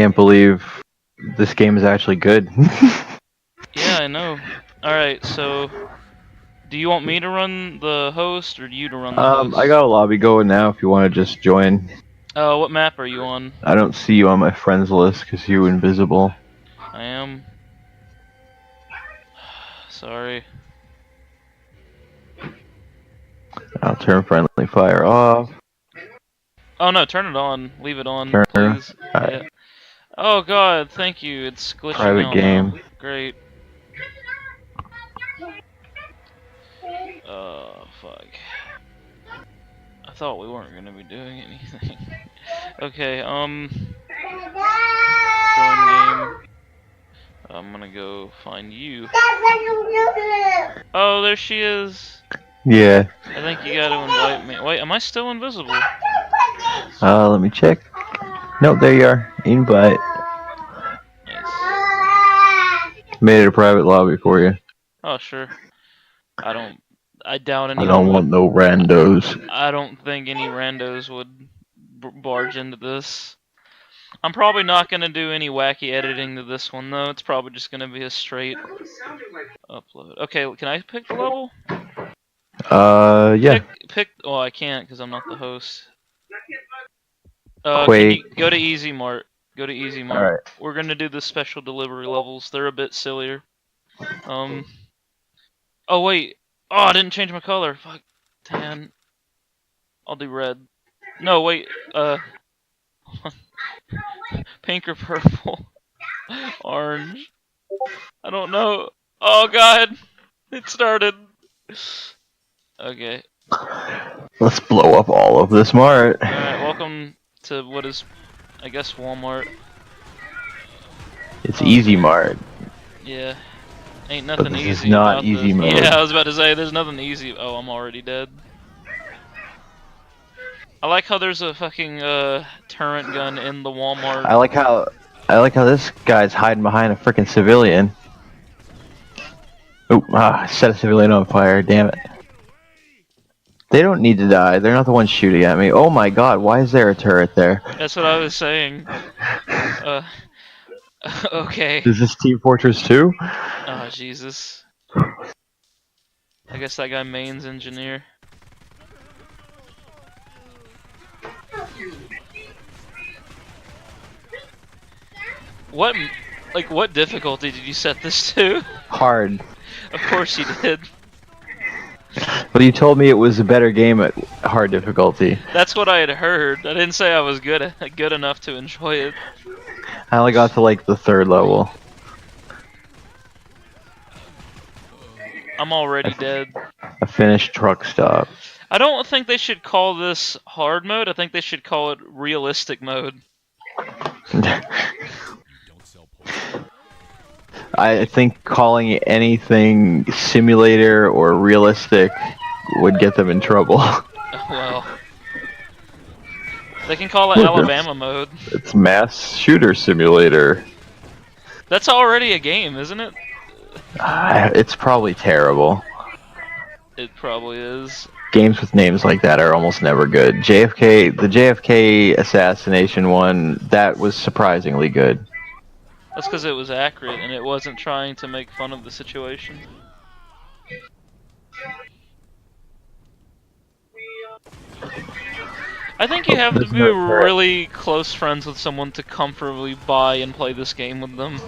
can't believe this game is actually good. Yeah, I know. Alright, so do you want me to run the host or you to run the host? I got a lobby going now if you want to just join. What map are you on? I don't see you on my friends list because you're invisible. I am. Sorry. I'll turn friendly fire off. Oh no, turn it on. Leave it on, Turn. please. Right. Yeah. Oh god, thank you. It's glitching Private out game. now. Great. Oh, fuck. I thought we weren't gonna be doing anything. Okay, join game. I'm gonna go find you. Oh, there she is. Yeah. I think you gotta invite me. Wait, am I still invisible? Let me check. Nope, there you are. Invite. Nice. Made it a private lobby for you. Oh, sure. I doubt anyone I don't want no randos. I don't think any randos would barge into this. I'm probably not gonna do any wacky editing to this one though. It's probably just gonna be a straight upload. Okay, can I pick the level? Yeah. Pick. Oh, I can't because I'm not the host. Quake. Can you go to Easy Mart? Go to Easy Mart. Alright. We're gonna do the special delivery levels. They're a bit sillier. Oh wait. Oh, I didn't change my color. Fuck. Tan. I'll do red. No, wait. Pink or purple? Orange? I don't know. Oh god! It started. Okay. Let's blow up all of this mart. Alright, welcome to what is, I guess, Walmart. It's Easy Mart. Yeah. Ain't nothing easy. It's not about easy this. mode. Yeah, I was about to say, there's nothing easy. Oh, I'm already dead. I like how there's a fucking turret gun in the Walmart. I like how this guy's hiding behind a freaking civilian. Oh, set a civilian on fire. Damn it. They don't need to die. They're not the ones shooting at me. Oh my god, why is there a turret there? That's what I was saying. Okay. Is this Team Fortress 2? Oh, Jesus. I guess that guy main's engineer. What difficulty did you set this to? Hard. Of course you did. But you told me it was a better game at hard difficulty. That's what I had heard. I didn't say I was good enough to enjoy it. I only got to like the 3rd level. I'm already dead. A finished truck stop. I don't think they should call this hard mode. I think they should call it realistic mode. I think calling anything simulator or realistic would get them in trouble. Well, they can call it Alabama mode. It's mass shooter simulator. That's already a game, isn't it? It's probably terrible. It probably is. Games with names like that are almost never good. The JFK assassination one, that was surprisingly good. That's because it was accurate and it wasn't trying to make fun of the situation. I think you have to be really close friends with someone to comfortably buy and play this game with them.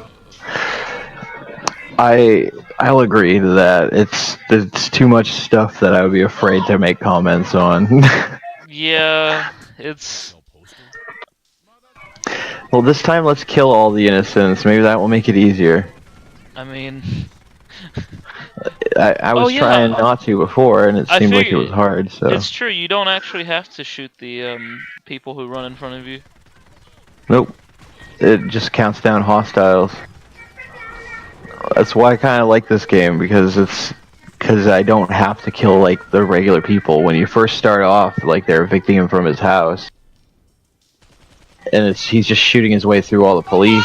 I'll agree to that. It's too much stuff that I would be afraid to make comments on. Yeah, it's... Well, this time let's kill all the innocents. Maybe that will make it easier. I mean... I was trying not to before, and it seemed like it was hard, so... It's true, you don't actually have to shoot the people who run in front of you. Nope. It just counts down hostiles. That's why I kind of like this game, because I don't have to kill, like, the regular people. When you first start off, like, they're evicting him from his house. And he's just shooting his way through all the police.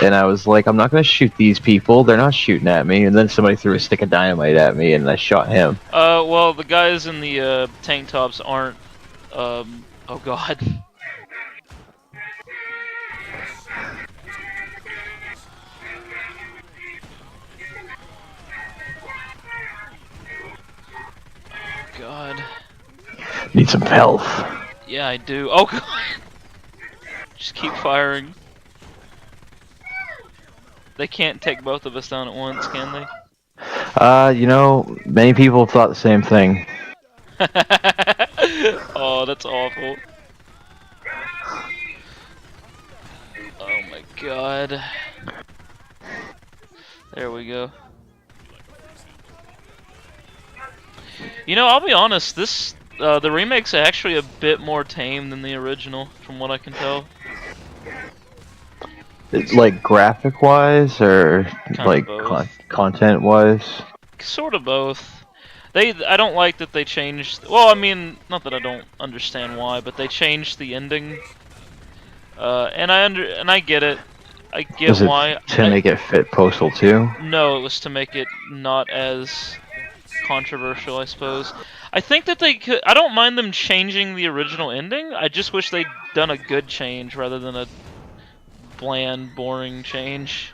And I was like, I'm not going to shoot these people. They're not shooting at me. And then somebody threw a stick of dynamite at me, and I shot him. Well, the guys in the tank tops aren't... Oh god. god. Need some health. Yeah, I do. Oh god. Just keep firing. They can't take both of us down at once, can they? You know, many people have thought the same thing. Oh, that's awful. Oh my god. There we go. You know, I'll be honest, the remake's actually a bit more tame than the original, from what I can tell. It's like graphic-wise, or Kind like of both. content-wise. Sort of both. I don't like that they changed. Well, I mean, not that I don't understand why, but they changed the ending. And I get it. I get Was it why. to make it fit Postal 2? No, it was to make it not as controversial, I suppose. I think that they could. I don't mind them changing the original ending. I just wish they'd done a good change rather than a bland, boring change.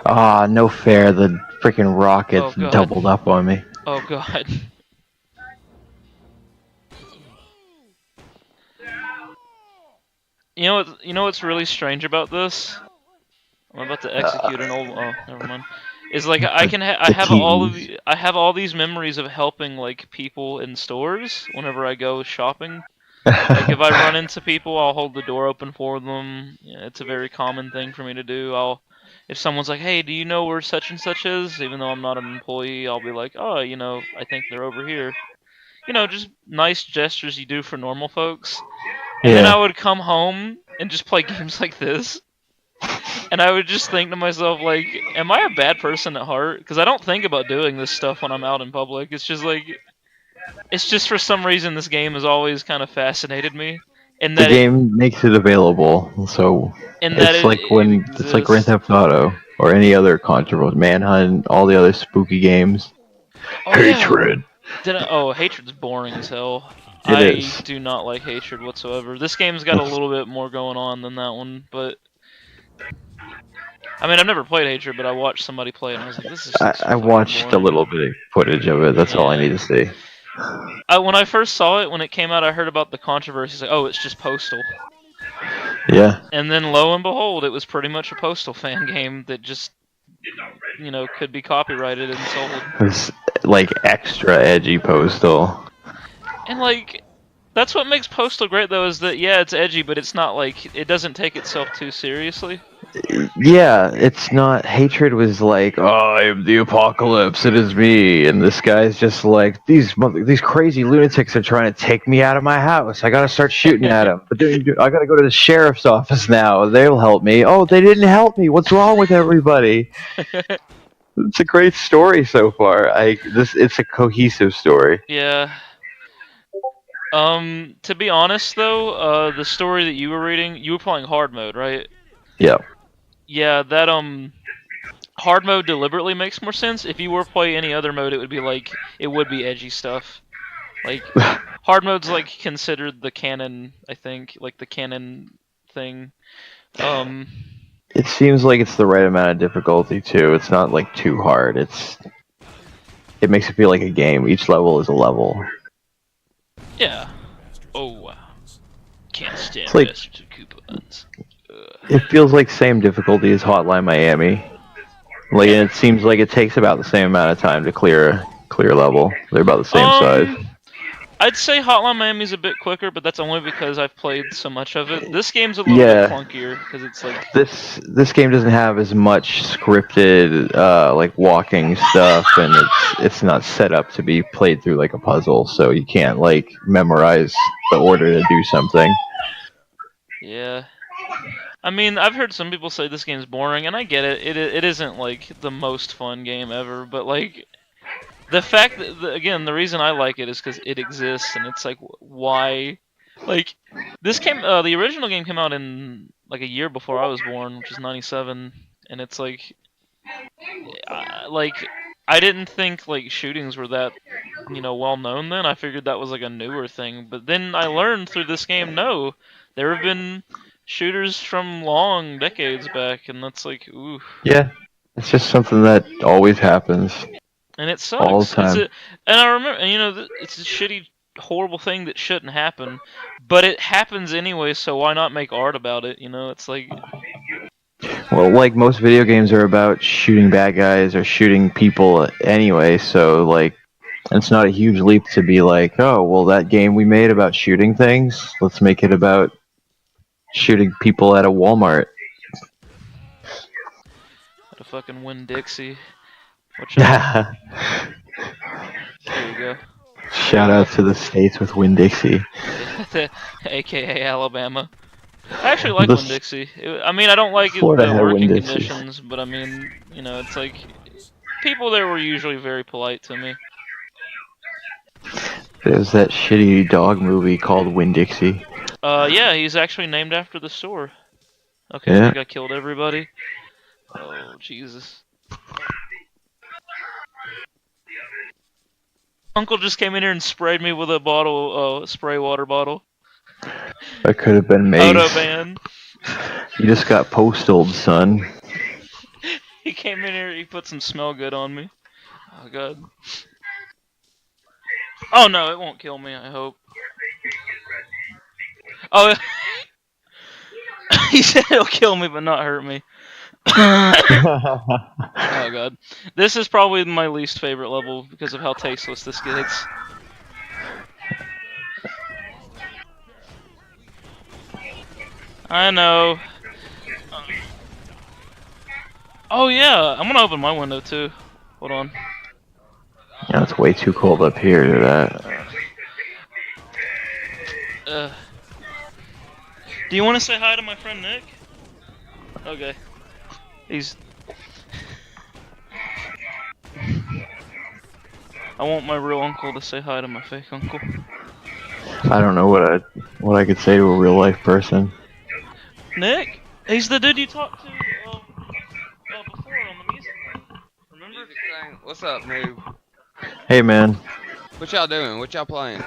Ah, no fair. The freaking rockets Oh god. doubled up on me. Oh god. You know what's really strange about this? I'm about to execute an old. Oh, never mind. Is like I have all these memories of helping like people in stores whenever I go shopping. Like if I run into people, I'll hold the door open for them. Yeah, it's a very common thing for me to do. If someone's like, "Hey, do you know where such and such is?" Even though I'm not an employee, I'll be like, "Oh, you know, I think they're over here." You know, just nice gestures you do for normal folks. And then I Yeah. would come home and just play games like this. And I would just think to myself, like, am I a bad person at heart? Because I don't think about doing this stuff when I'm out in public. It's just like, it's just for some reason this game has always kind of fascinated me. And The that game makes it available, so it's like it it's like Grand exists. Theft Auto or any other controversial Manhunt, all the other spooky games. Oh yeah. Hatred. Oh, Hatred's boring as hell. It I is. do not like Hatred whatsoever. This game's got a It's, little bit more going on than that one, but I mean, I've never played Hatred, but I watched somebody play it, and I was like, this is just I fucking watched a boring. little bit of footage of it. That's all I Yeah. need to see. When I first saw it, when it came out, I heard about the controversy. Like, oh, it's just Postal. Yeah. And then lo and behold, it was pretty much a Postal fan game that just, you know, could be copyrighted and sold. It was like extra edgy Postal. And like, that's what makes Postal great, though, is that yeah, it's edgy, but it's not like it doesn't take itself too seriously. Yeah, it's not. Hatred was like, "Oh, I am the apocalypse. It is me," and this guy's just like, these crazy lunatics are trying to take me out of my house. I gotta start shooting at them, but then I gotta go to the sheriff's office now. They'll help me. Oh, they didn't help me. What's wrong with everybody? It's a great story so far. It's a cohesive story. Yeah. To be honest though, the story that you were reading, you were playing hard mode, right? Yeah. Yeah, that hard mode deliberately makes more sense. If you were play any other mode, it would be edgy stuff. Like hard mode's like considered the canon, I think, like the canon thing. Um, It seems like it's the right amount of difficulty too. It's not like too hard. It makes it feel like a game. Each level is a level. yeah. Oh wow. Can't stand It's like bastards with coupons. it feels like same difficulty as Hotline Miami. Like Yeah. it seems like it takes about the same amount of time to clear a level. They're about the same size. I'd say Hotline Miami's a bit quicker, but that's only because I've played so much of it. This game's a little bit Yeah. clunkier because it's like This game doesn't have as much scripted like walking stuff, and it's not set up to be played through like a puzzle, so you can't like memorize the order to do something. yeah. I mean, I've heard some people say this game's boring, and I get it. It isn't like the most fun game ever, but like the fact that again, the reason I like it is because it exists, and it's like why, like this came, the original game came out in like a year before I was born, which is '97, and it's like I didn't think like shootings were that well known then. I figured that was like a newer thing, but then I learned through this game, no, there have been shooters from long decades back, and that's like, ooh. Yeah, it's just something that always happens. And it all the sucks. time. And I remember, and, you know, it's a shitty, horrible thing that shouldn't happen, but it happens anyway. So why not make art about it? You know, it's like, Well, like most video games are about shooting bad guys or shooting people anyway, so like it's not a huge leap to be like, oh, well, that game we made about shooting things, let's make it about shooting people at a Walmart. a fucking Winn-Dixie. Watch out. Here you go. Shout out to the states with Winn-Dixie. AKA Alabama. I actually like This Winn-Dixie. I mean, I don't like Florida the had working Winn-Dixies. conditions, but I mean, you know, it's like people there were usually very polite to me. There's that shitty dog movie called Winn-Dixie. Yeah, he's actually named after the store. Okay, I Yeah. think I killed everybody. Oh, Jesus. Uncle just came in here and sprayed me with a bottle, spray water bottle. That could have been Mace. Autoban. You just got postaled, son. He came in here, he put some smell good on me. Oh, God. Oh, no, it won't kill me, I hope. Oh, he said it'll kill me but not hurt me. Oh, God. This is probably my least favorite level because of how tasteless this gets. I know. Oh, yeah, I'm gonna open my window, too. Hold on. Yeah, it's way too cold up here to that. Do you want to say hi to my friend Nick? Okay. He's... I want my real uncle to say hi to my fake uncle. I don't know what I could say to a real life person. Nick? He's the dude you talked to before on the music thing. Remember? What's up, noob? Hey, man. What y'all doing? What y'all playing?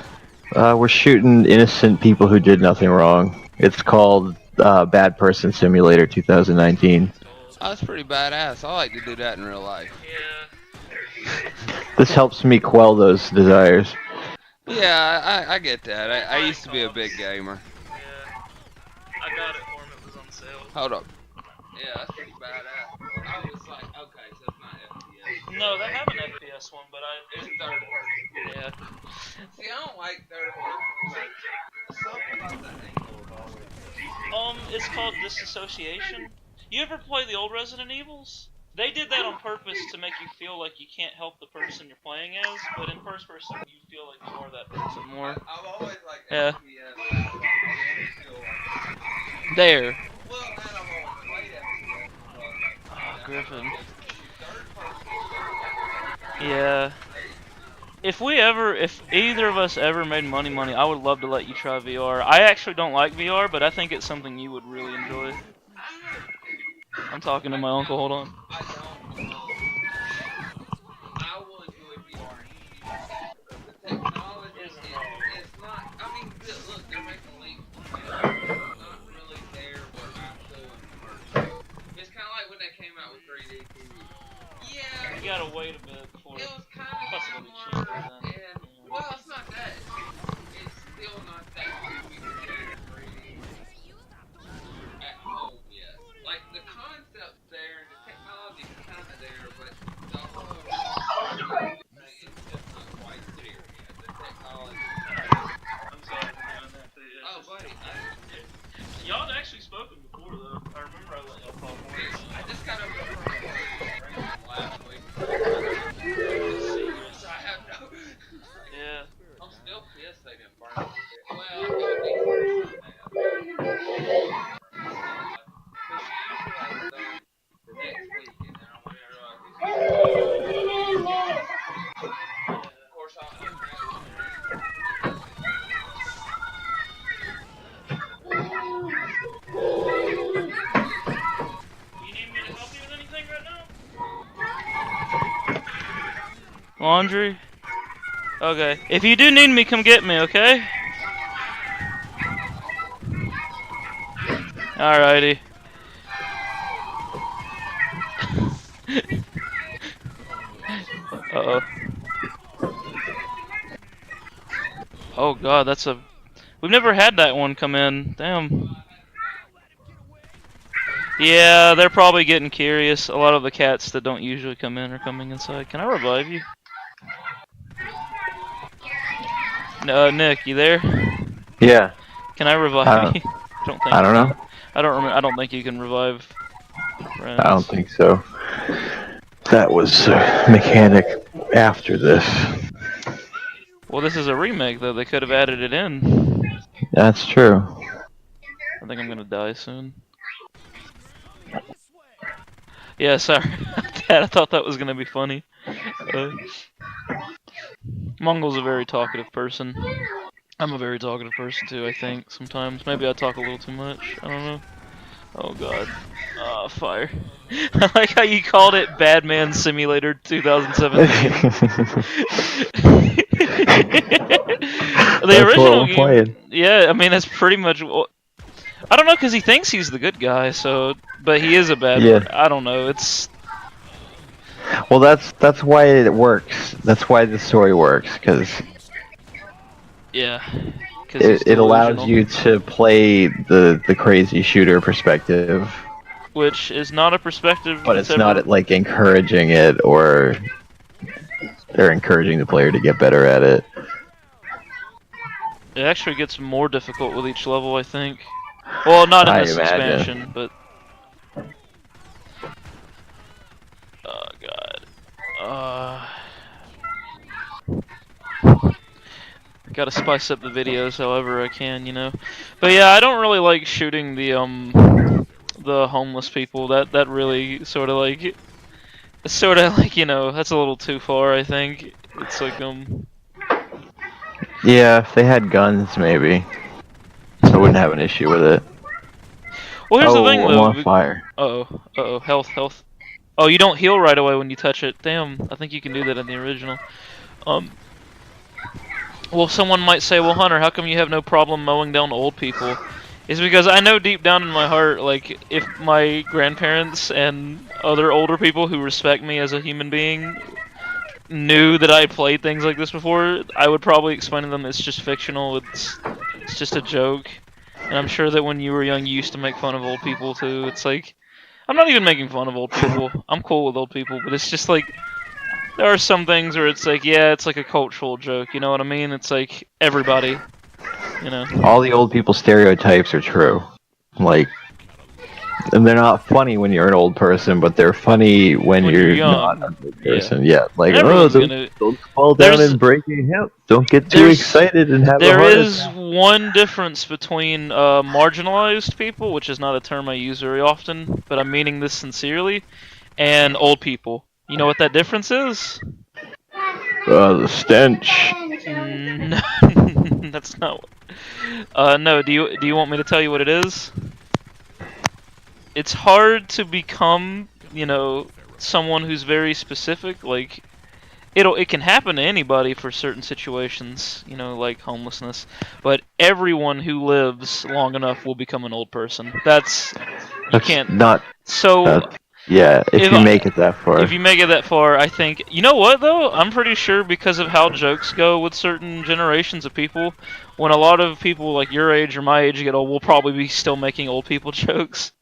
We're shooting innocent people who did nothing wrong. It's called Bad Person Simulator 2019. Oh, that's pretty badass. I like to do that in real life. Yeah. This helps me quell those desires. Yeah, I get that. I used to be a big gamer. Yeah. I got it for him, it was on sale. Hold up. Yeah, that's pretty badass. I was like, okay, so it's not FPS. No, they have an FPS one, but It's third person. yeah. See, I don't like third person. Something about that angle is always... It's called Disassociation. You ever play the old Resident Evils? They did that on purpose to make you feel like you can't help the person you're playing as, but in first person you feel like you are that person more. I've always liked Yeah. FPS. I always feel like... There. Well, and I've always played FPS. Oh, Griffin. Yeah. If either of us ever made money, I would love to let you try VR. I actually don't like VR, but I think it's something you would really enjoy. I'm talking to my uncle, hold on. I will enjoy VR. The technology is not, I mean, look, they're making leaps. It's not really there where I'm so immersed. It's kind of like when they came out with 3D TV. Yeah. You gotta wait a bit before It was kind plus of it'll be similar, cheaper then. and, well, it's not that. It's still not that we can get 3D at home yet. Like, the concept's there, and the technology's kind of there, but the whole thing is just not quite there yet. The technology. I'm sorry for doing that to you. Oh, buddy, Y'all had actually spoken before, though. I remember I let y'all talk once. I just got over the last week. I have no... Yeah. I'm still pissed they didn't burn it. Well, it would be for Sunday. The next week, and then I went of course, You need me to help you with anything right now? Laundry? Okay. If you do need me, come get me, okay? Alrighty. Uh-oh. Oh god, that's a... We've never had that one come in. Damn. Yeah, they're probably getting curious. A lot of the cats that don't usually come in are coming inside. Can I revive you? Nick, you there? Yeah. Can I revive I don't, you? Don't think I don't you know. can. I don't remember. I don't think you can revive friends. I don't think so. That was a mechanic after this. Well, this is a remake, though. They could have added it in. That's true. I think I'm gonna die soon. Yeah, sorry. Dad, I thought that was gonna be funny. Mongol's a very talkative person. I'm a very talkative person too, I think, sometimes. Maybe I talk a little too much. I don't know. Oh god. Fire. I like how you called it Badman Simulator 2017. The That's original what I'm game. playing. Yeah, I mean, that's pretty much. I don't know, because he thinks he's the good guy, so. But he is a bad. Yeah. I don't know. It's. Well, that's why it works. That's why the story works, because Yeah. Because it allows you to play the crazy shooter perspective, which is not a perspective. but it's not like encouraging it or encouraging the player to get better at it. It actually gets more difficult with each level, I think. Well, not in this expansion, but. Oh god. Gotta spice up the videos however I can, you know. But yeah, I don't really like shooting the homeless people. That really sort of like, you know, that's a little too far, I think. It's like Yeah, if they had guns, maybe I wouldn't have an issue with it. Well, here's the thing, I'm though. on fire. Uh-oh, health. Oh, you don't heal right away when you touch it. Damn, I think you can do that in the original. Well, someone might say, well, Hunter, how come you have no problem mowing down old people? It's because I know deep down in my heart, like, if my grandparents and other older people who respect me as a human being knew that I played things like this before, I would probably explain to them it's just fictional, it's just a joke. And I'm sure that when you were young, you used to make fun of old people, too. It's like, I'm not even making fun of old people. I'm cool with old people, but it's just like, there are some things where it's like, yeah, it's like a cultural joke, you know what I mean? It's like, everybody, you know. All the old people stereotypes are true. Like, and they're not funny when you're an old person, but they're funny when you're young. not an old person. Yeah, like, don't fall down and break your hip. Don't get too excited and have a heart attack. There is one difference between marginalized people, which is not a term I use very often, but I'm meaning this sincerely, and old people. You know what that difference is? The stench. No, that's not. No. Do you want me to tell you what it is? It's hard to become, you know, someone who's very specific. Like, it can happen to anybody for certain situations, you know, like homelessness. But everyone who lives long enough will become an old person. That's can't. Not. So. Yeah, if you make it that far. If you make it that far, I think... You know what, though? I'm pretty sure because of how jokes go with certain generations of people, when a lot of people like your age or my age get old, we'll probably be still making old people jokes.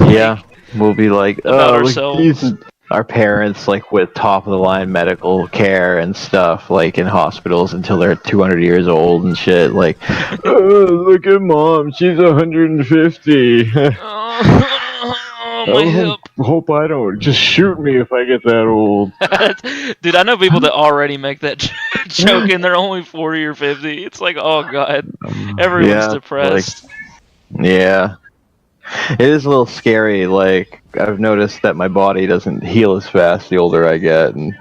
Yeah, we'll be like, about oh, ourselves. Our parents, like, with top-of-the-line medical care and stuff, like, in hospitals until they're 200 years old and shit, like, oh, look at Mom, she's 150. My hip. Hope I don't. Just shoot me if I get that old. Dude, I know people that already make that joke and they're only 40 or 50. It's like, oh god, everyone's depressed. Like, yeah. It is a little scary. Like, I've noticed that my body doesn't heal as fast the older I get, and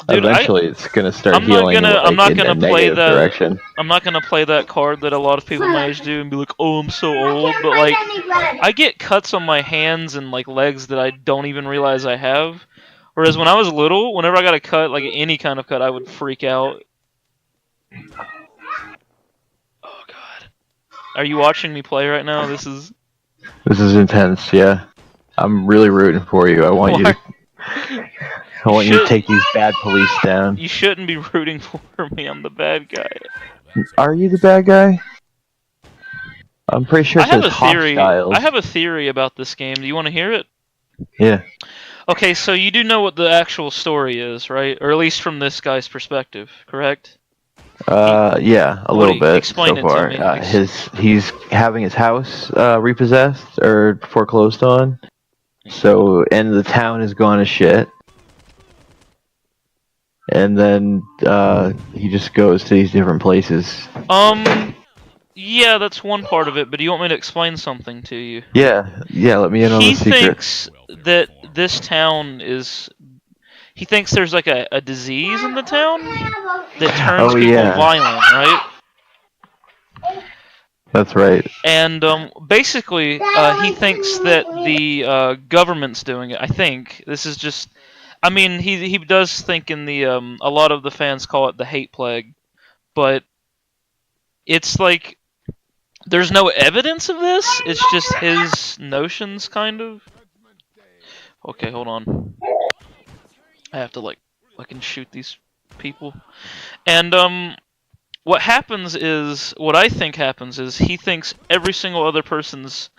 dude, eventually it's gonna start healing. I'm not gonna play that direction. I'm not gonna play that card that a lot of people my age do and be like, oh, I'm so old. But like, I get cuts on my hands and like legs that I don't even realize I have. Whereas when I was little, whenever I got a cut, like any kind of cut, I would freak out. Oh god, are you watching me play right now? This is intense. Yeah, I'm really rooting for you. I want you to. I want you to take these bad police down. You shouldn't be rooting for me. I'm the bad guy. Are you the bad guy? I'm pretty sure it says hostiles. I have a theory about this game. Do you want to hear it? Yeah. Okay, so you do know what the actual story is, right? Or at least from this guy's perspective, correct? Yeah, a little bit explain so it to far. me. He's having his house repossessed or foreclosed on. So, and the town is gone to shit. And then he just goes to these different places. Yeah, that's one part of it, but do you want me to explain something to you? Yeah, let me in on the secret. He thinks that this town is... He thinks there's like a disease in the town that turns people violent, right? That's right. And basically, he thinks that the government's doing it. I think this is just... I mean, he does think in the... a lot of the fans call it the hate plague, but it's like... There's no evidence of this. It's just his notions, kind of. Okay, hold on. I have to like fucking shoot these people. And what happens is, what I think happens is, he thinks every single other person's,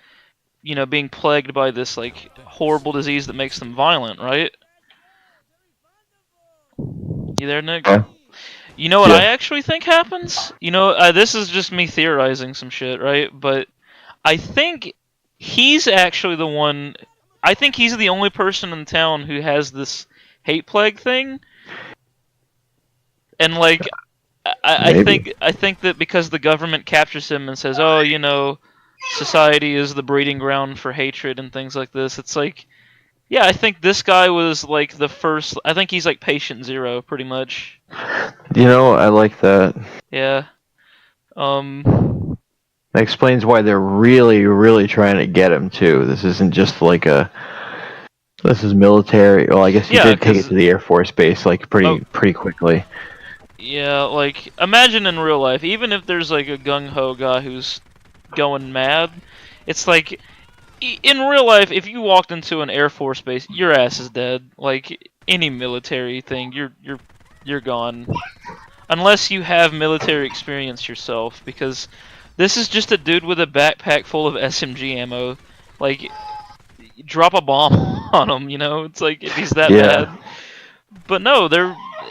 you know, being plagued by this like horrible disease that makes them violent, right? You there, Nick? You know what I actually think happens? You know, this is just me theorizing some shit, right? But I think he's actually the one... I think he's the only person in town who has this hate plague thing. And, like, I think that because the government captures him and says, oh, you know, society is the breeding ground for hatred and things like this, it's like... Yeah, I think this guy was, like, the first... I think he's, like, patient zero, pretty much. You know, I like that. Yeah. That explains why they're really, really trying to get him, too. This isn't just, like, a... This is military... Well, I guess he did take it to the Air Force Base, like, pretty quickly. Yeah, like, imagine in real life, even if there's, like, a gung-ho guy who's going mad, it's like... In real life, if you walked into an Air Force base, your ass is dead. Like any military thing, you're gone. Unless you have military experience yourself, because this is just a dude with a backpack full of SMG ammo. Like, drop a bomb on him, you know? It's like, if he's that bad. But no,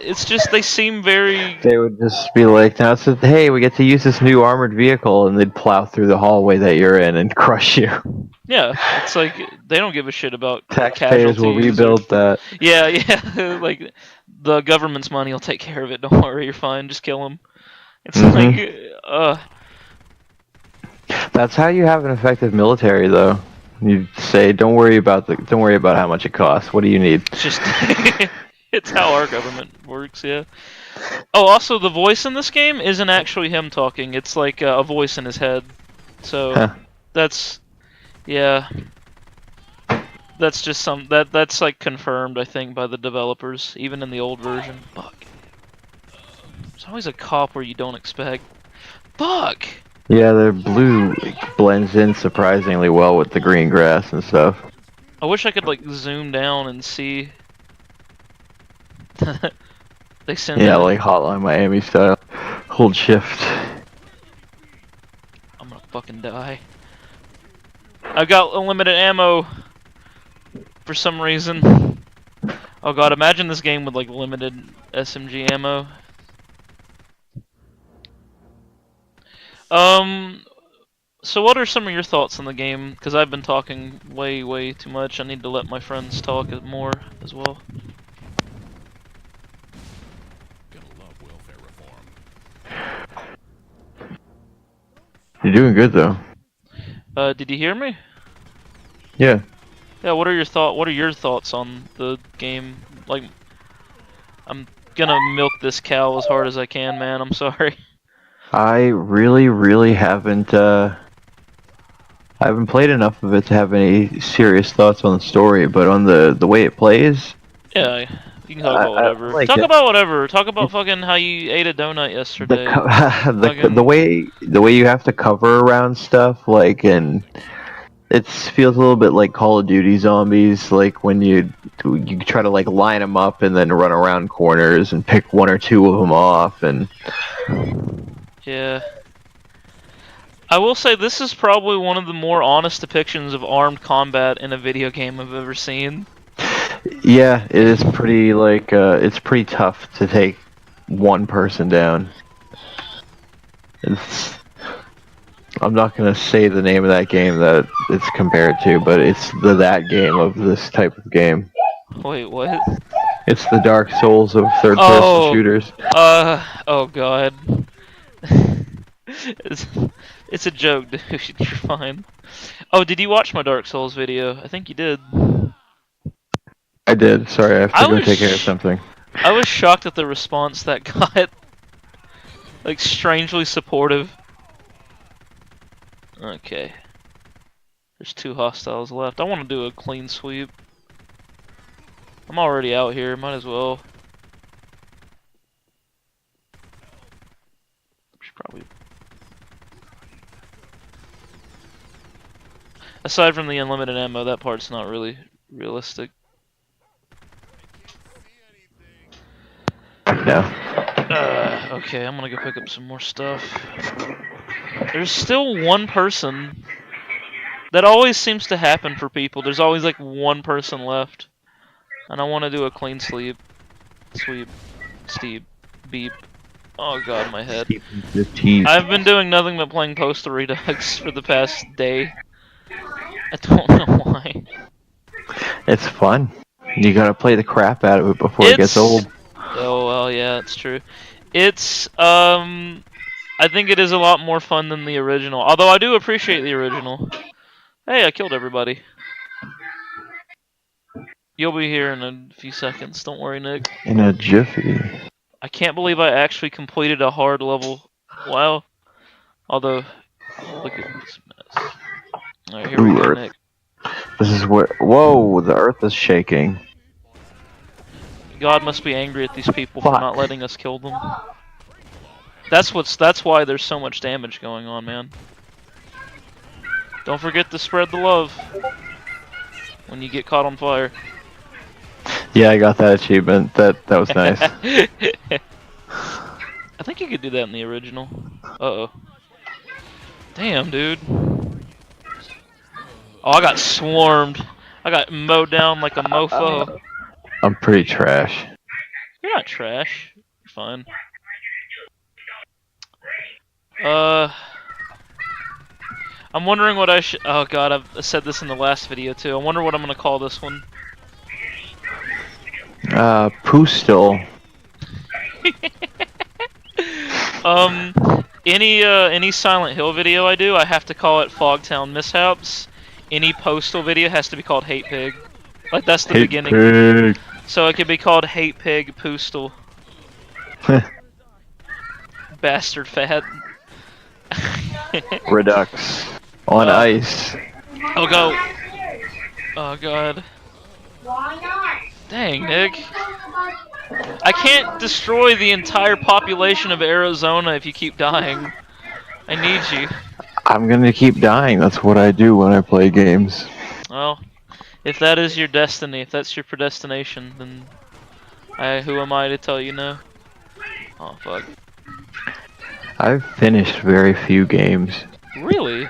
it's just, they seem very... They would just be like, now it's hey, we get to use this new armored vehicle, and they'd plow through the hallway that you're in and crush you. Yeah, it's like, they don't give a shit about taxpayers will rebuild that. Yeah, like, the government's money will take care of it, don't worry, you're fine, just kill him. It's like, That's how you have an effective military, though. You say, don't worry about how much it costs, what do you need? Just... It's how our government works, yeah. Oh, also, the voice in this game isn't actually him talking. It's like a voice in his head. So, that's... Yeah. That's just that's like confirmed, I think, by the developers, even in the old version. Fuck. There's always a cop where you don't expect. Fuck! Yeah, the blue blends in surprisingly well with the green grass and stuff. I wish I could, like, zoom down and see... They send like Hotline Miami style. Hold shift. I'm gonna fucking die. I've got unlimited ammo for some reason. Oh god, imagine this game with like limited SMG ammo. So what are some of your thoughts on the game? Because I've been talking way too much. I need to let my friends talk more as well. You're doing good though. Did you hear me? Yeah. Yeah, what are your thoughts on the game? Like, I'm gonna milk this cow as hard as I can, man. I'm sorry. I really haven't I haven't played enough of it to have any serious thoughts on the story, but on the way it plays. Yeah, you can talk about whatever. Like about whatever. Talk about fucking how you ate a donut yesterday. The way you have to cover around stuff, like, and It feels a little bit like Call of Duty zombies, like when you try to like line them up and then run around corners and pick one or two of them off, and Yeah. I will say this is probably one of the more honest depictions of armed combat in a video game I've ever seen. yeah, it is pretty like it's pretty tough to take one person down. I'm not gonna say the name of that game that it's compared to, but it's that game of this type of game. Wait, what? It's the Dark Souls of third-person shooters. Oh god. it's a joke, dude. You're fine. Oh, did you watch my Dark Souls video? I think you did. I did. Sorry, I have to go take care of something. I was shocked at the response that got. Like, strangely supportive. Okay. There's 2 hostiles left. I want to do a clean sweep. I'm already out here, might as well. Should probably. Aside from the unlimited ammo, that part's not really realistic. No. Okay, I'm gonna go pick up some more stuff. There's still one person. That always seems to happen for people. There's always like one person left. And I want to do a clean sweep. Steep. Beep. Oh god, my head. I've been doing nothing but playing POSTAL Redux for the past day. I don't know why. It's fun. You gotta play the crap out of it before it gets old. Oh well, yeah, that's true. It's I think it is a lot more fun than the original. Although I do appreciate the original. Hey, I killed everybody. You'll be here in a few seconds. Don't worry, Nick. In a jiffy. I can't believe I actually completed a hard level. Wow. Although, look at this mess. Alright, here we go, Nick. This is where. Whoa, the earth is shaking. God must be angry at these people for not letting us kill them. That's why there's so much damage going on, man. Don't forget to spread the love when you get caught on fire. Yeah, I got that achievement. That was nice. I think you could do that in the original. Uh-oh. Damn, dude. Oh, I got swarmed. I got mowed down like a mofo. I'm pretty trash. You're not trash. You're fine. I'm wondering what I should. Oh god, I've said this in the last video too. I wonder what I'm gonna call this one. Poo-stal. Any Silent Hill video I do, I have to call it Fogtown Mishaps. Any Postal video has to be called Hate Pig. Like that's the beginning. Pig. So it could be called Hate Pig Poo-stal. Bastard fat. Redux. On ice. I'll go. Oh god. Dang, Nick. I can't destroy the entire population of Arizona if you keep dying. I need you. I'm gonna keep dying. That's what I do when I play games. Well, if that is your destiny, if that's your predestination, then who am I to tell you no? Oh fuck. I've finished very few games. Really?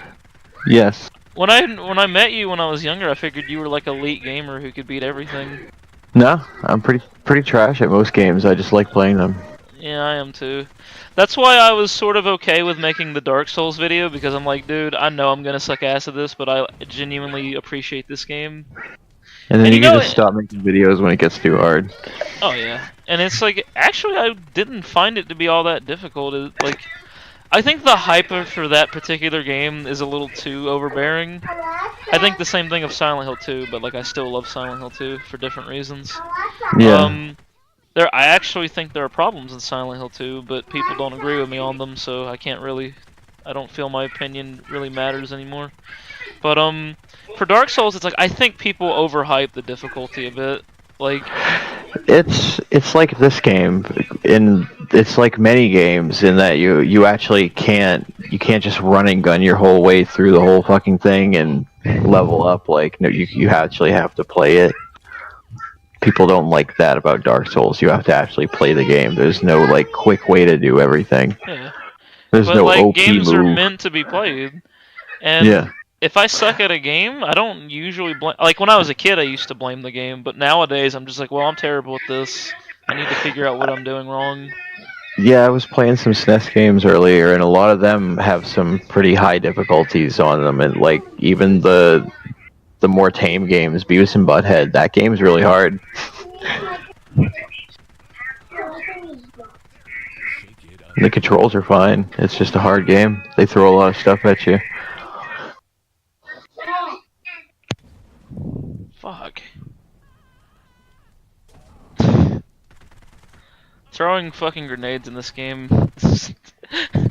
Yes. When I met you when I was younger, I figured you were like an elite gamer who could beat everything. No, I'm pretty trash at most games. I just like playing them. Yeah, I am too. That's why I was sort of okay with making the Dark Souls video, because I'm like, dude, I know I'm gonna suck ass at this, but I genuinely appreciate this game. And then you can just stop making videos when it gets too hard. Oh yeah, and it's like, actually I didn't find it to be all that difficult. Like, I think the hype for that particular game is a little too overbearing. I think the same thing of Silent Hill 2, but like I still love Silent Hill 2 for different reasons. Yeah. I actually think there are problems in Silent Hill 2, but people don't agree with me on them, so I don't feel my opinion really matters anymore. But for Dark Souls, it's like I think people overhype the difficulty a bit. Like, it's like this game, it's like many games in that you actually can't just run and gun your whole way through the whole fucking thing and level up. Like, no, you actually have to play it. People don't like that about Dark Souls. You have to actually play the game. There's no like quick way to do everything. Yeah. There's But no like OP games are move. meant to be played. And Yeah. if I suck at a game, I don't usually blame. Like when I was a kid, I used to blame the game, but nowadays I'm just like, well, I'm terrible at this. I need to figure out what I'm doing wrong. Yeah, I was playing some SNES games earlier, and a lot of them have some pretty high difficulties on them, and like even the more tame games, Beavis and Butthead, that game's really hard. The controls are fine. It's just a hard game. They throw a lot of stuff at you. Fuck. Throwing fucking grenades in this game. I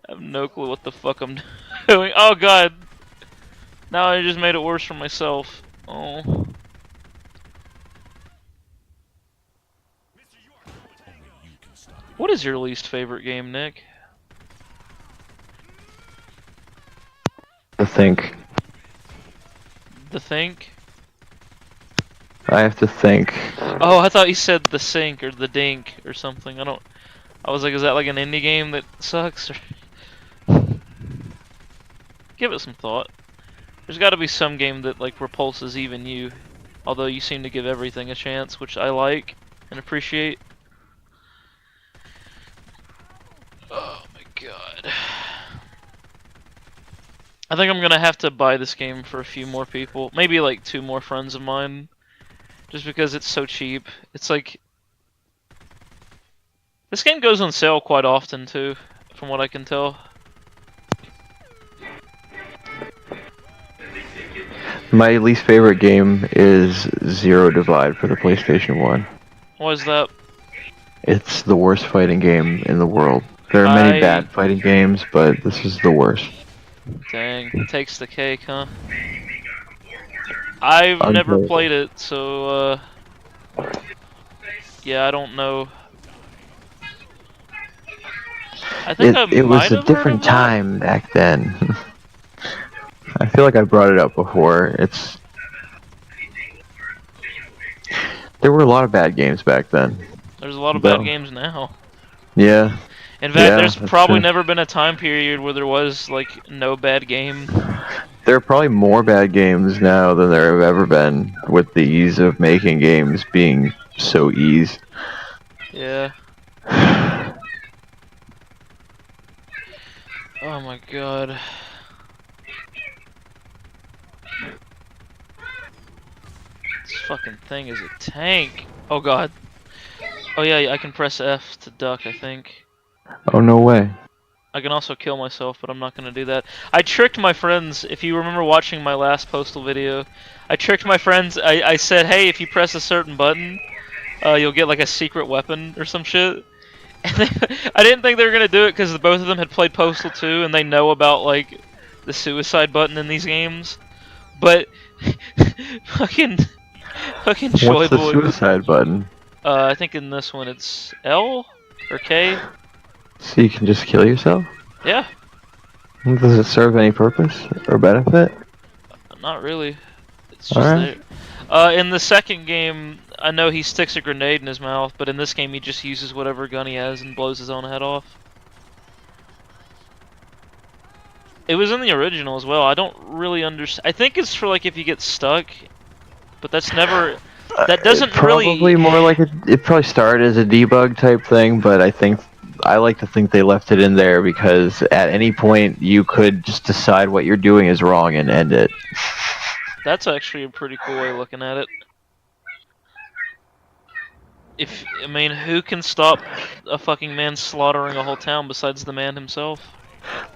have no clue what the fuck I'm doing. Oh god. Now I just made it worse for myself. Oh. What is your least favorite game, Nick? I think. The Think? I have to think. Oh, I thought you said The Sink or The Dink or something. I was like, is that like an indie game that sucks? Or... Give it some thought. There's gotta be some game that like repulses even you. Although you seem to give everything a chance, which I like and appreciate. Oh my god. I think I'm gonna have to buy this game for a few more people. Maybe like 2 more friends of mine. Just because it's so cheap. It's like... This game goes on sale quite often too, from what I can tell. My least favorite game is Zero Divide for the PlayStation 1. Why is that? It's the worst fighting game in the world. There are many bad fighting games, but this is the worst. Dang, takes the cake, huh? I've never played it, so yeah, I don't know. I think it was a different time back then. I feel like I brought it up before. There were a lot of bad games back then. There's a lot of bad games now. Yeah. In fact, there's probably never been a time period where there was like no bad game. There are probably more bad games now than there have ever been, with the ease of making games being so easy. Yeah. Oh my god. This fucking thing is a tank. Oh god. Oh yeah, I can press F to duck, I think. Oh, no way. I can also kill myself, but I'm not gonna do that. I tricked my friends, if you remember watching my last Postal video, I tricked my friends, I said, hey, if you press a certain button, you'll get like a secret weapon or some shit. And I didn't think they were gonna do it because both of them had played Postal 2 and they know about like the suicide button in these games. But fucking Joy What's the Boy. suicide button? I think in this one it's L or K. So you can just kill yourself? Yeah. Does it serve any purpose or benefit? Not really. It's just there. In the second game, I know he sticks a grenade in his mouth, but in this game he just uses whatever gun he has and blows his own head off. It was in the original as well. I don't really understand. I think it's for like if you get stuck, but that's never... That doesn't probably more like it probably started as a debug type thing, but I like to think they left it in there because at any point you could just decide what you're doing is wrong and end it. That's actually a pretty cool way of looking at it. I mean, who can stop a fucking man slaughtering a whole town besides the man himself?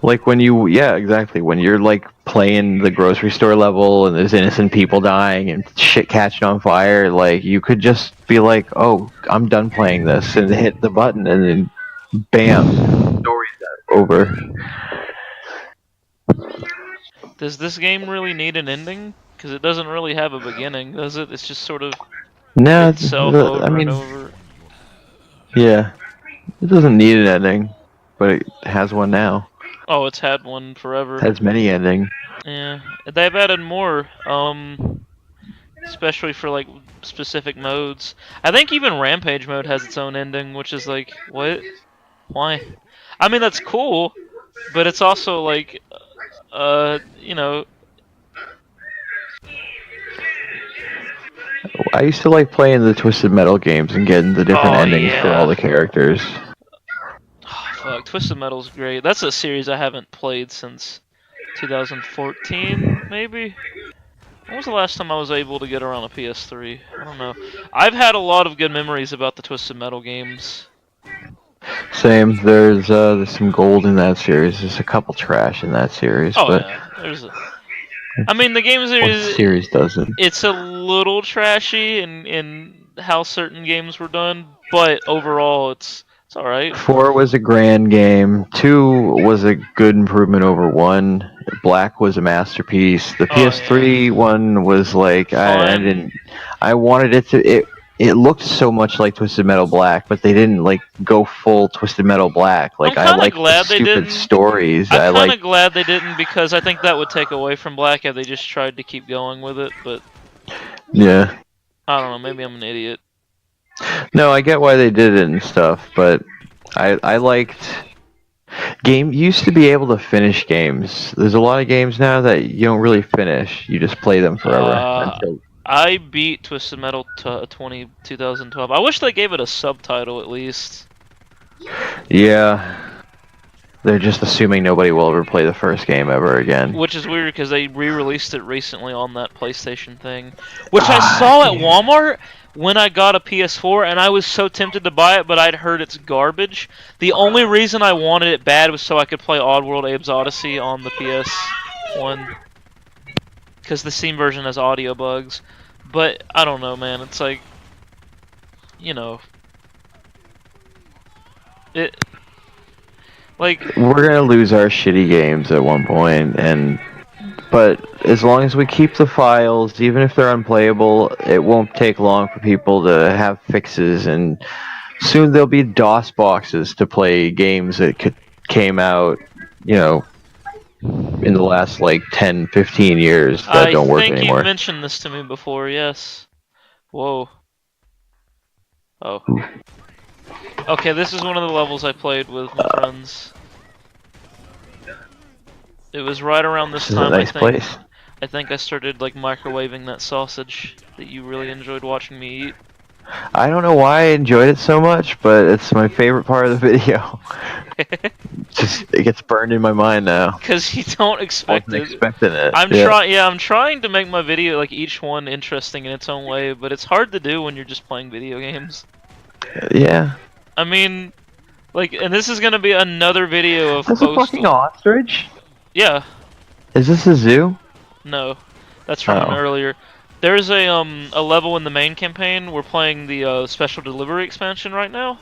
Like yeah, exactly. When you're like playing the grocery store level and there's innocent people dying and shit catching on fire, like you could just be like, oh, I'm done playing this, and hit the button and then bam, story's over. Does this game really need an ending? Because it doesn't really have a beginning, does it? It's just sort of itself over and over. Yeah, it doesn't need an ending, but it has one now. Oh, it's had one forever. Has many ending. Yeah, they've added more. Especially for like specific modes. I think even Rampage mode has its own ending, which is like, what? Why? I mean, that's cool, but it's also like, you know. I used to like playing the Twisted Metal games and getting the different Oh endings for all yeah. the characters. Oh, fuck, Twisted Metal's great. That's a series I haven't played since 2014, maybe. When was the last time I was able to get around a PS3? I don't know. I've had a lot of good memories about the Twisted Metal games. Same. There's some gold in that series. There's a couple trash in that series, Oh but yeah, I mean, the game what series, series doesn't? it's a little trashy in how certain games were done, but overall, it's all right. 4 was a grand game. 2 was a good improvement over 1. Black was a masterpiece. The Oh yeah, PS3 one was like I fine. didn't. I wanted it to. It looked so much like Twisted Metal Black, but they didn't like go full Twisted Metal Black. I'm Like I kind of like the glad they stupid didn't. stories. I'm I kind like of glad they didn't because I think that would take away from Black if they just tried to keep going with it. But yeah. I don't know. Maybe I'm an idiot. No, I get why they did it and stuff, but I liked game. You used to be able to finish games. There's a lot of games now that you don't really finish. You just play them forever Uh, until. I beat Twisted Metal 2012. I wish they gave it a subtitle at least. Yeah, they're just assuming nobody will ever play the first game ever again. Which is weird because they re-released it recently on that PlayStation thing, which I saw at Walmart when I got a PS4, and I was so tempted to buy it, but I'd heard it's garbage. The only reason I wanted it bad was so I could play Oddworld Abe's Odyssey on the PS1, because the Steam version has audio bugs. But I don't know, man. It's like, you know, it like. We're gonna lose our shitty games at one point, but as long as we keep the files, even if they're unplayable, it won't take long for people to have fixes, and soon there'll be DOS boxes to play games that came out, you know, in the last like 10, 15 years that I don't work think anymore. you've mentioned this to me before. Yes. Whoa. Oh. Okay, this is one of the levels I played with my friends. It was right around this This is a time, nice place. I think I started like microwaving that sausage that you really enjoyed watching me eat. I don't know why I enjoyed it so much, but it's my favorite part of the video. Just it gets burned in my mind now. Cause you don't expect Wasn't it. expecting it. I'm trying to make my video like each one interesting in its own way, but it's hard to do when you're just playing video games. Yeah. I mean, like, and this is gonna be another video of That's a fucking Postal. ostrich? Yeah, Is this a zoo? no, that's from an Oh. earlier. There's a level in the main campaign. We're playing the special delivery expansion right now,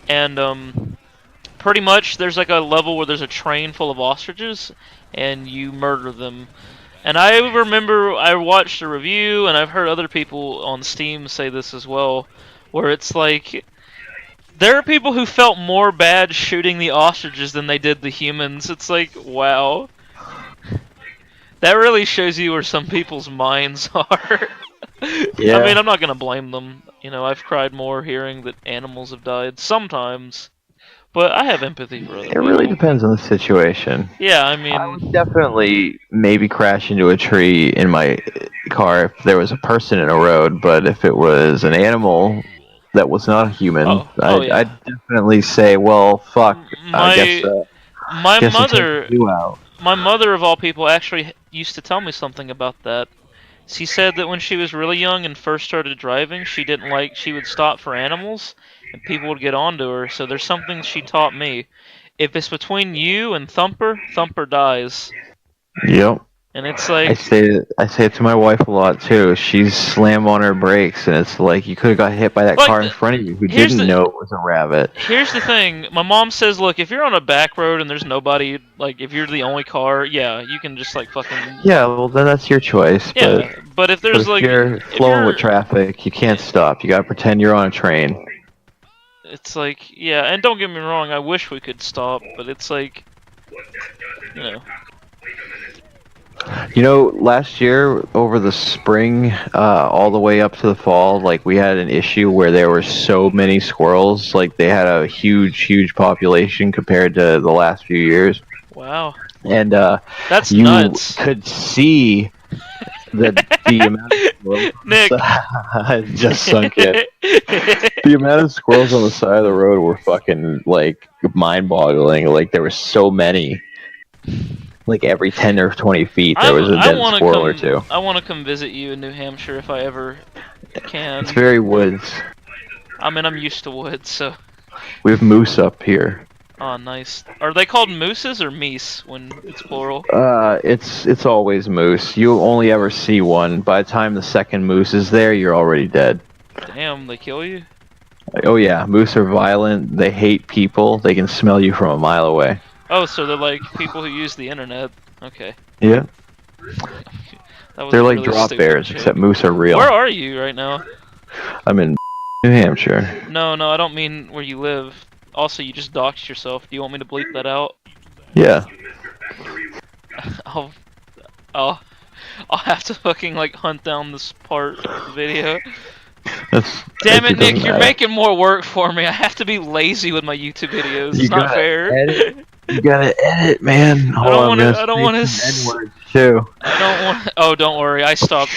and pretty much there's like a level where there's a train full of ostriches, and you murder them. And I remember I watched a review, and I've heard other people on Steam say this as well, where it's like there are people who felt more bad shooting the ostriches than they did the humans. It's like, wow. That really shows you where some people's minds are. Yeah. I mean, I'm not gonna blame them. You know, I've cried more hearing that animals have died sometimes, but I have empathy for other It people. really depends on the situation. Yeah, I I would mean, definitely maybe crash into a tree in my car if there was a person in a road, but if it was an animal that was not a human, Oh, yeah. I'd definitely say, well, fuck. I guess my guess I'm mother, taking you out. my mother of all people, actually used to tell me something about that. She said that when she was really young and first started driving, she would stop for animals, and people would get onto her. So there's something she taught me. If it's between you and Thumper, Thumper dies. Yep. And it's I like, say it to my wife a lot too. She's slam on her brakes, and it's like you could have got hit by that Like, car in front of you who here's didn't the- know it was a rabbit. here's the thing. My mom says, look, if you're on a back road and there's nobody, like, if you're the only car, yeah, you can just, like, fucking... Yeah, well then that's your choice. Yeah, but if But there's, if like... you're if flowing you're- with traffic, you can't stop. You gotta pretend you're on a train. It's like, yeah, and don't get me wrong, I wish we could stop, but it's like... you know. You know, last year over the spring, all the way up to the fall, like we had an issue where there were so many squirrels. Like they had a huge population compared to the last few years, Wow. and That's you nuts. could see the amount of squirrels. Nick. I just sunk in. The amount of squirrels on the side of the road were fucking like mind-boggling. Like there were so many. Like every 10 or 20 feet, there was a I dead want to squirrel come. or two. I want to come visit you in New Hampshire if I ever can. It's very woods. I mean, I'm used to woods, so. We have moose up here. Oh, nice. Are they called mooses or meese when it's plural? It's always moose. You only ever see one. By the time the second moose is there, you're already dead. Damn, they kill you? Oh yeah, moose are violent. They hate people. They can smell you from a mile away. Oh, so they're like people who use the internet. Okay. Yeah. That was They're a like really drop stupid bears, joke. except moose are real. Where are you right now? I'm in New Hampshire. No, I don't mean where you live. Also, you just doxed yourself. Do you want me to bleep that out? Yeah. I'll have to fucking like hunt down this part of the video. Damn it, Nick! You're making more work for me. I have to be lazy with my YouTube videos. It's not fair. You gotta edit, man. I don't want to. N-words too. I don't want. Oh, don't worry. I stopped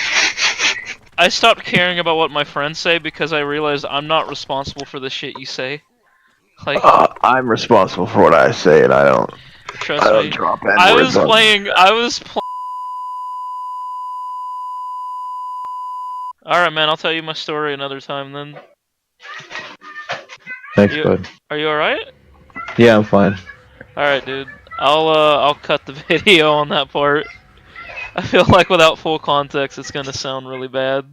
caring about what my friends say because I realized I'm not responsible for the shit you say. Like, I'm responsible for what I say, and I don't trust me. drop I was N-words playing. Alright, man, I'll tell you my story another time then. Thanks, bud. Are you alright? Yeah, I'm fine. Alright, dude. I'll cut the video on that part. I feel like without full context, it's gonna sound really bad.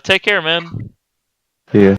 Take care, man. See ya.